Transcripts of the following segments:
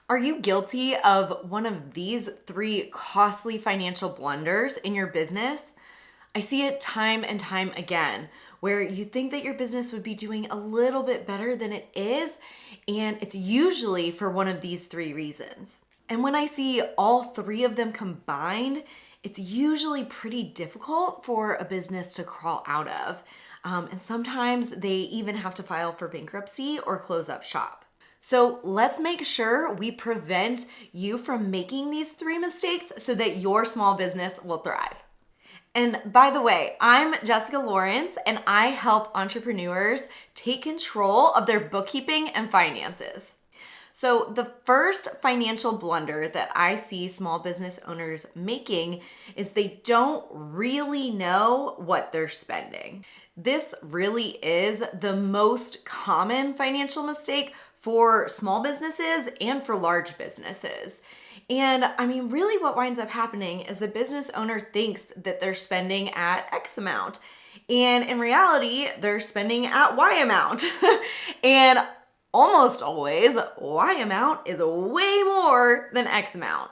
Are you guilty of one of these three costly financial blunders in your business? I see it time and time again where you think that your business would be doing a little bit better than it is, and it's usually for one of these three reasons. And when I see all three of them combined, it's usually pretty difficult for a business to crawl out of. And sometimes they even have to file for bankruptcy or close up shop. So let's make sure we prevent you from making these three mistakes so that your small business will thrive. And by the way, I'm Jessica Lawrence, and I help entrepreneurs take control of their bookkeeping and finances. So the first financial blunder that I see small business owners making is they don't really know what they're spending. This really is the most common financial mistake for small businesses and for large businesses. And I mean, really what winds up happening is the business owner thinks that they're spending at X amount. And in reality, they're spending at Y amount. And almost always, Y amount is way more than X amount.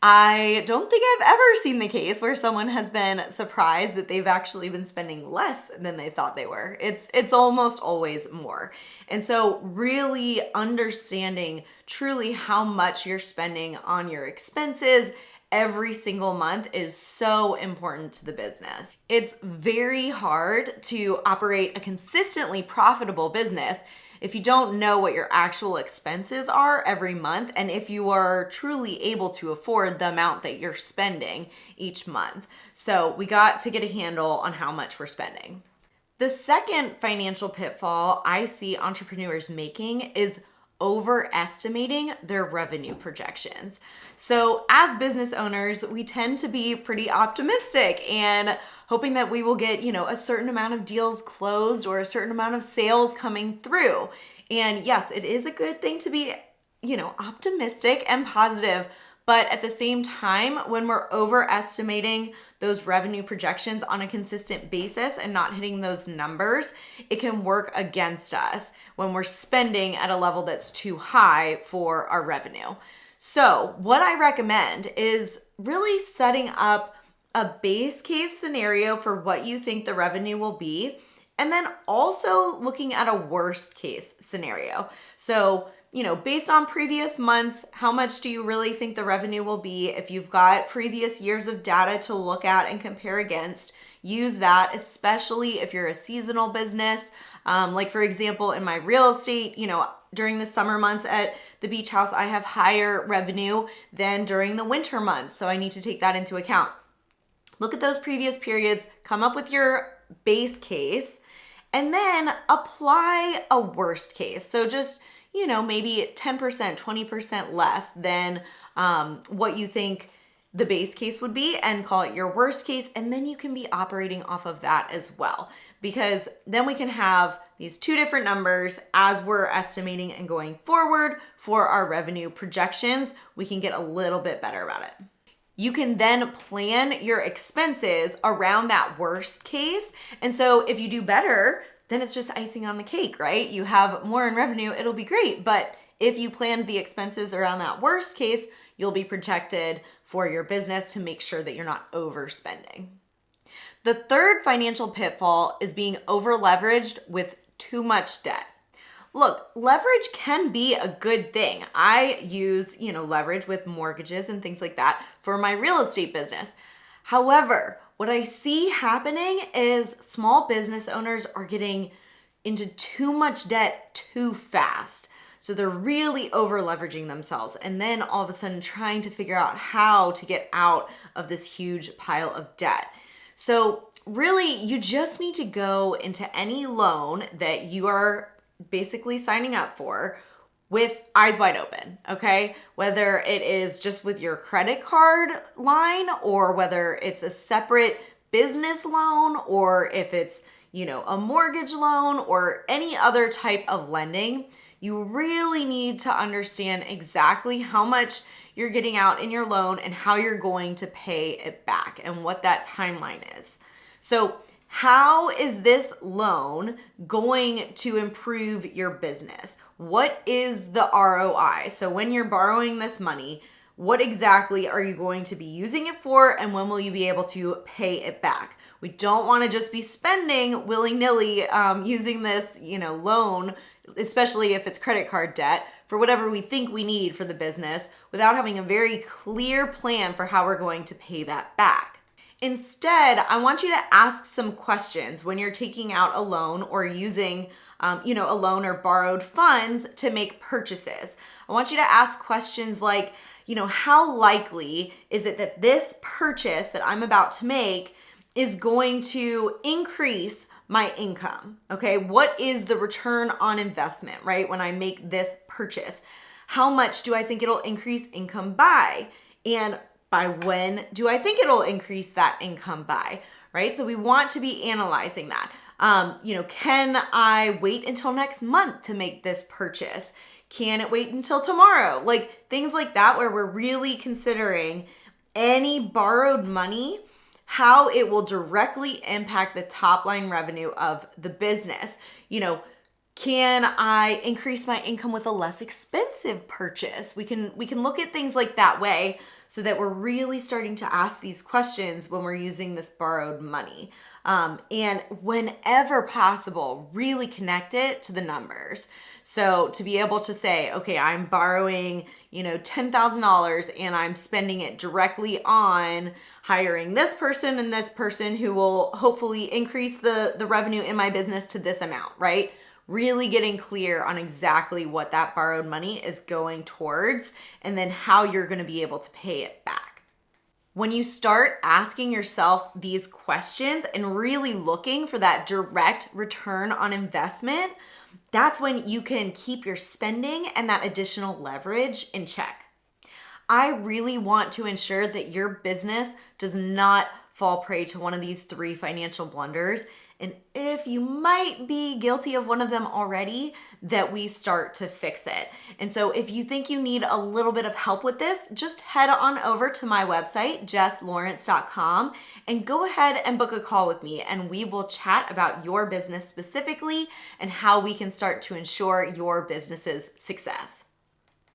I don't think I've ever seen the case where someone has been surprised that they've actually been spending less than they thought they were. It's almost always more. And so really understanding truly how much you're spending on your expenses every single month is so important to the business. It's very hard to operate a consistently profitable business if you don't know what your actual expenses are every month, and if you are truly able to afford the amount that you're spending each month. So we got to get a handle on how much we're spending. The second financial pitfall I see entrepreneurs making is overestimating their revenue projections. So as business owners, we tend to be pretty optimistic and hoping that we will get, a certain amount of deals closed or a certain amount of sales coming through. And yes, it is a good thing to be, optimistic and positive. But at the same time, when we're overestimating those revenue projections on a consistent basis and not hitting those numbers, it can work against us when we're spending at a level that's too high for our revenue. So what I recommend is really setting up a base case scenario for what you think the revenue will be, and then also looking at a worst case scenario. So, based on previous months, how much do you really think the revenue will be? If you've got previous years of data to look at and compare against, use that, especially if you're a seasonal business. Like for example, in my real estate, during the summer months at the beach house, I have higher revenue than during the winter months. So I need to take that into account. Look at those previous periods, come up with your base case, and then apply a worst case. So just, maybe 10%, 20% less than what you think the base case would be, and call it your worst case. And then you can be operating off of that as well, because then we can have these two different numbers as we're estimating and going forward for our revenue projections. We can get a little bit better about it. You can then plan your expenses around that worst case. And so if you do better, then it's just icing on the cake, right? You have more in revenue, it'll be great. But if you plan the expenses around that worst case, you'll be protected for your business to make sure that you're not overspending. The third financial pitfall is being over leveraged with too much debt. Look, leverage can be a good thing. I use, leverage with mortgages and things like that for my real estate business. However, what I see happening is small business owners are getting into too much debt too fast. So they're really over leveraging themselves, and then all of a sudden trying to figure out how to get out of this huge pile of debt. So really, you just need to go into any loan that you are basically signing up for with eyes wide open, okay? Whether it is just with your credit card line, or whether it's a separate business loan, or if it's, a mortgage loan or any other type of lending, you really need to understand exactly how much you're getting out in your loan and how you're going to pay it back and what that timeline is. So How is this loan going to improve your business? What is the ROI? So when you're borrowing this money, what exactly are you going to be using it for, and when will you be able to pay it back? We don't want to just be spending willy-nilly using this, loan, especially if it's credit card debt, for whatever we think we need for the business without having a very clear plan for how we're going to pay that back. Instead, I want you to ask some questions when you're taking out a loan or using, a loan or borrowed funds to make purchases. I want you to ask questions like, how likely is it that this purchase that I'm about to make is going to increase my income? Okay, what is the return on investment, right? When I make this purchase, how much do I think it'll increase income by? And by when do I think it'll increase that income by, right? So we want to be analyzing that. Can I wait until next month to make this purchase? Can it wait until tomorrow? Like things like that, where we're really considering any borrowed money, how it will directly impact the top line revenue of the business. Can I increase my income with a less expensive purchase? We can look at things like that way, so that we're really starting to ask these questions when we're using this borrowed money. And whenever possible, really connect it to the numbers. So to be able to say, okay, I'm borrowing, $10,000 and I'm spending it directly on hiring this person and this person who will hopefully increase the revenue in my business to this amount, right? Really getting clear on exactly what that borrowed money is going towards, and then how you're going to be able to pay it back. When you start asking yourself these questions and really looking for that direct return on investment, that's when you can keep your spending and that additional leverage in check. I really want to ensure that your business does not fall prey to one of these 3 financial blunders. And if you might be guilty of one of them already, that we start to fix it. And so if you think you need a little bit of help with this, just head on over to my website, jesslawrence.com, and go ahead and book a call with me, and we will chat about your business specifically and how we can start to ensure your business's success.